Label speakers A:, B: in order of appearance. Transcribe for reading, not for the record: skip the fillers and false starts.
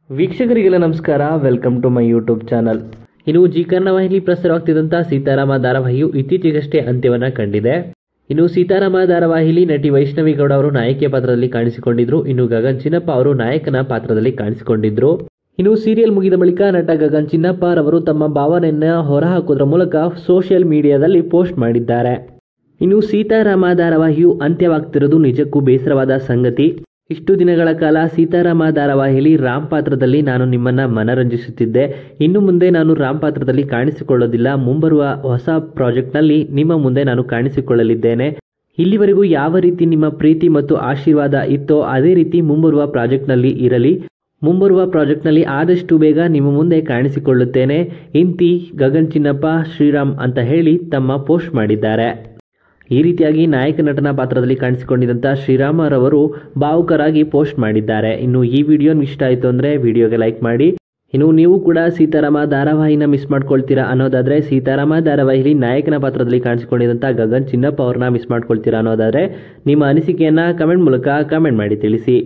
A: ವೀಕ್ಷಕರಿಗೆಲ್ಲ ನಮಸ್ಕಾರ. Welcome to my YouTube channel. ಇನ್ನು Zee Kannada ವಾಹಿನಿ ಪ್ರಸಾರವಾಗ್ತಿದ್ದಂಥ ಸೀತಾರಾಮ ಧಾರಾವಾಹಿಯು ಇತ್ತೀಚೆಗಷ್ಟೇ ಅಂತ್ಯವನ್ನ ಕಂಡಿದೆ. ಇನ್ನು ಸೀತಾರಾಮ ಧಾರಾವಾಹಿಲಿ ನಟಿ ವೈಷ್ಣವಿ ಗೌಡ ಅವರು ನಾಯಕಿಯ ಪಾತ್ರದಲ್ಲಿ ಕಾಣಿಸಿಕೊಂಡಿದ್ರು. ಇನ್ನು ಗಗನ್ ಚಿನ್ನಪ್ಪ ಅವರು ನಾಯಕನ ಪಾತ್ರದಲ್ಲಿ ಕಾಣಿಸಿಕೊಂಡಿದ್ರು. ಇನ್ನು ಸೀರಿಯಲ್ ಮುಗಿದ ಬಳಿಕ ನಟ ಗಗನ್ ಚಿನ್ನಪ್ಪ ಅವರು ತಮ್ಮ ಭಾವನೆಯನ್ನ ಹೊರಹಾಕುವುದರ ಮೂಲಕ ಸೋಷಿಯಲ್ ಮೀಡಿಯಾದಲ್ಲಿ ಪೋಸ್ಟ್ ಮಾಡಿದ್ದಾರೆ. ಇನ್ನು ಸೀತಾರಾಮ ಧಾರಾವಾಹಿಯು ಅಂತ್ಯವಾಗ್ತಿರೋದು ನಿಜಕ್ಕೂ ಬೇಸರವಾದ ಸಂಗತಿ. ಇಷ್ಟು ದಿನಗಳ ಕಾಲ ಸೀತಾರಾಮ ಧಾರಾವಾಹಿಲಿ ರಾಮ್ ಪಾತ್ರದಲ್ಲಿ ನಾನು ನಿಮ್ಮನ್ನ ಮನರಂಜಿಸುತ್ತಿದ್ದೆ. ಇನ್ನು ಮುಂದೆ ನಾನು ರಾಮ್ ಪಾತ್ರದಲ್ಲಿ ಕಾಣಿಸಿಕೊಳ್ಳೋದಿಲ್ಲ. ಮುಂಬರುವ ಹೊಸ ಪ್ರಾಜೆಕ್ಟ್ನಲ್ಲಿ ನಿಮ್ಮ ಮುಂದೆ ನಾನು ಕಾಣಿಸಿಕೊಳ್ಳಲಿದ್ದೇನೆ. ಇಲ್ಲಿವರೆಗೂ ಯಾವ ರೀತಿ ನಿಮ್ಮ ಪ್ರೀತಿ ಮತ್ತು ಆಶೀರ್ವಾದ ಇತ್ತೋ ಅದೇ ರೀತಿ ಮುಂಬರುವ ಪ್ರಾಜೆಕ್ಟ್ನಲ್ಲಿ ಇರಲಿ. ಮುಂಬರುವ ಪ್ರಾಜೆಕ್ಟ್ನಲ್ಲಿ ಆದಷ್ಟು ಬೇಗ ನಿಮ್ಮ ಮುಂದೆ ಕಾಣಿಸಿಕೊಳ್ಳುತ್ತೇನೆ. ಇಂತಿ ಗಗನ್ ಚಿನ್ನಪ್ಪ ಶ್ರೀರಾಮ್ ಅಂತ ಹೇಳಿ ತಮ್ಮ ಪೋಸ್ಟ್ ಮಾಡಿದ್ದಾರೆ. ಈ ರೀತಿಯಾಗಿ ನಾಯಕ ನಟನ ಪಾತ್ರದಲ್ಲಿ ಕಾಣಿಸಿಕೊಂಡಿದ್ದಂಥ ಶ್ರೀರಾಮರವರು ಭಾವುಕರಾಗಿ ಪೋಸ್ಟ್ ಮಾಡಿದ್ದಾರೆ. ಇನ್ನು ಈ ವಿಡಿಯೋ ಇಷ್ಟ ಆಯಿತು ಅಂದರೆ ವಿಡಿಯೋಗೆ ಲೈಕ್ ಮಾಡಿ. ಇನ್ನು ನೀವು ಕೂಡ ಸೀತಾರಾಮ ಧಾರಾವಾಹಿನ ಮಿಸ್ ಮಾಡ್ಕೊಳ್ತೀರಾ ಅನ್ನೋದಾದರೆ, ಸೀತಾರಾಮ ಧಾರಾವಾಹಿಲಿ ನಾಯಕನ ಪಾತ್ರದಲ್ಲಿ ಕಾಣಿಸಿಕೊಂಡಿದ್ದಂಥ ಗಗನ್ ಚಿನ್ನಪ್ಪ ಅವ್ರನ್ನ ಮಿಸ್ ಮಾಡ್ಕೊಳ್ತೀರಾ ಅನ್ನೋದಾದರೆ ನಿಮ್ಮ ಅನಿಸಿಕೆಯನ್ನು ಕಮೆಂಟ್ ಮೂಲಕ ಕಮೆಂಟ್ ಮಾಡಿ ತಿಳಿಸಿ.